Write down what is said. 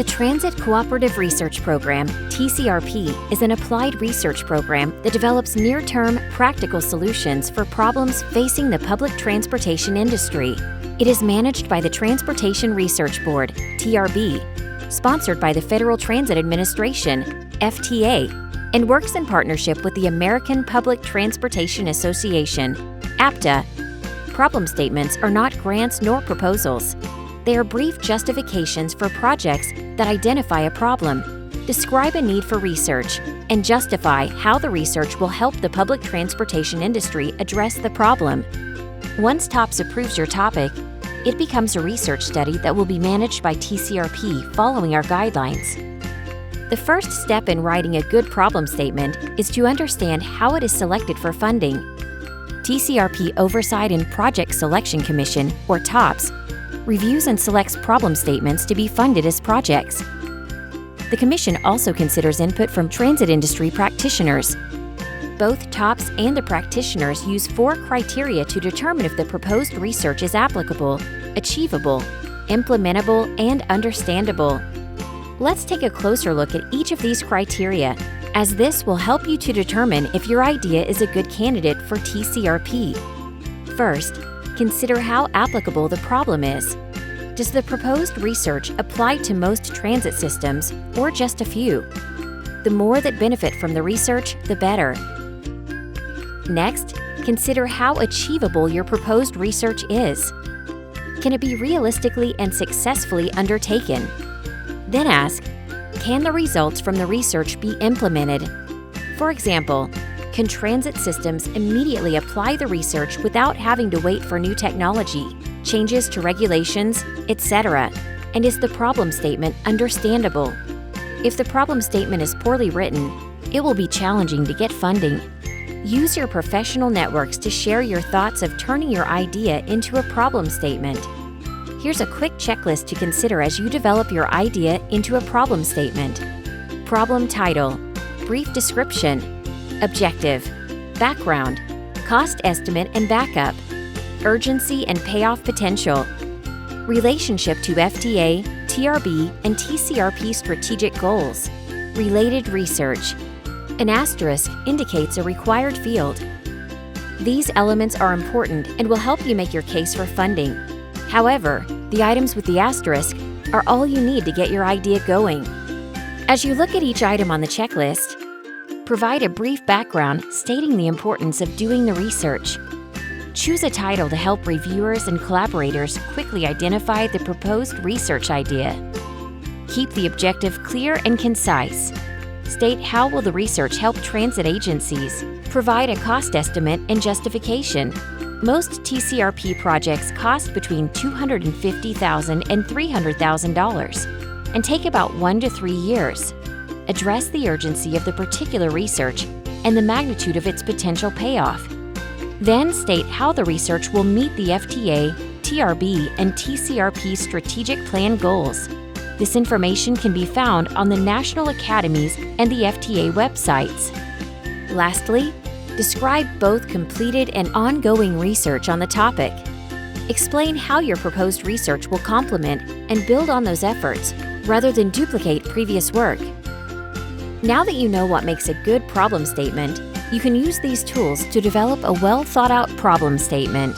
The Transit Cooperative Research Program, TCRP, is an applied research program that develops near-term, practical solutions for problems facing the public transportation industry. It is managed by the Transportation Research Board, TRB, sponsored by the Federal Transit Administration, FTA, and works in partnership with the American Public Transportation Association, APTA. Problem statements are not grants nor proposals. They are brief justifications for projects that identify a problem, describe a need for research, and justify how the research will help the public transportation industry address the problem. Once TOPS approves your topic, it becomes a research study that will be managed by TCRP following our guidelines. The first step in writing a good problem statement is to understand how it is selected for funding. TCRP Oversight and Project Selection Commission, or TOPS, reviews and selects problem statements to be funded as projects. The Commission also considers input from transit industry practitioners. Both TOPS and the practitioners use 4 criteria to determine if the proposed research is applicable, achievable, implementable, and understandable. Let's take a closer look at each of these criteria, as this will help you to determine if your idea is a good candidate for TCRP. First, consider how applicable the problem is. Does the proposed research apply to most transit systems or just a few? The more that benefit from the research, the better. Next, consider how achievable your proposed research is. Can it be realistically and successfully undertaken? Then ask, can the results from the research be implemented? For example, can transit systems immediately apply the research without having to wait for new technology, changes to regulations, etc.? And is the problem statement understandable? If the problem statement is poorly written, it will be challenging to get funding. Use your professional networks to share your thoughts of turning your idea into a problem statement. Here's a quick checklist to consider as you develop your idea into a problem statement. Problem title, brief description, objective, background, cost estimate and backup, urgency and payoff potential, relationship to FTA, TRB, and TCRP strategic goals, related research. An asterisk indicates a required field. These elements are important and will help you make your case for funding. However, the items with the asterisk are all you need to get your idea going. As you look at each item on the checklist, provide a brief background stating the importance of doing the research. Choose a title to help reviewers and collaborators quickly identify the proposed research idea. Keep the objective clear and concise. State how will the research help transit agencies. Provide a cost estimate and justification. Most TCRP projects cost between $250,000 and $300,000 and take about 1 to 3 years. Address the urgency of the particular research and the magnitude of its potential payoff. Then state how the research will meet the FTA, TRB, and TCRP strategic plan goals. This information can be found on the National Academies and the FTA websites. Lastly, describe both completed and ongoing research on the topic. Explain how your proposed research will complement and build on those efforts, rather than duplicate previous work. Now that you know what makes a good problem statement, you can use these tools to develop a well-thought-out problem statement.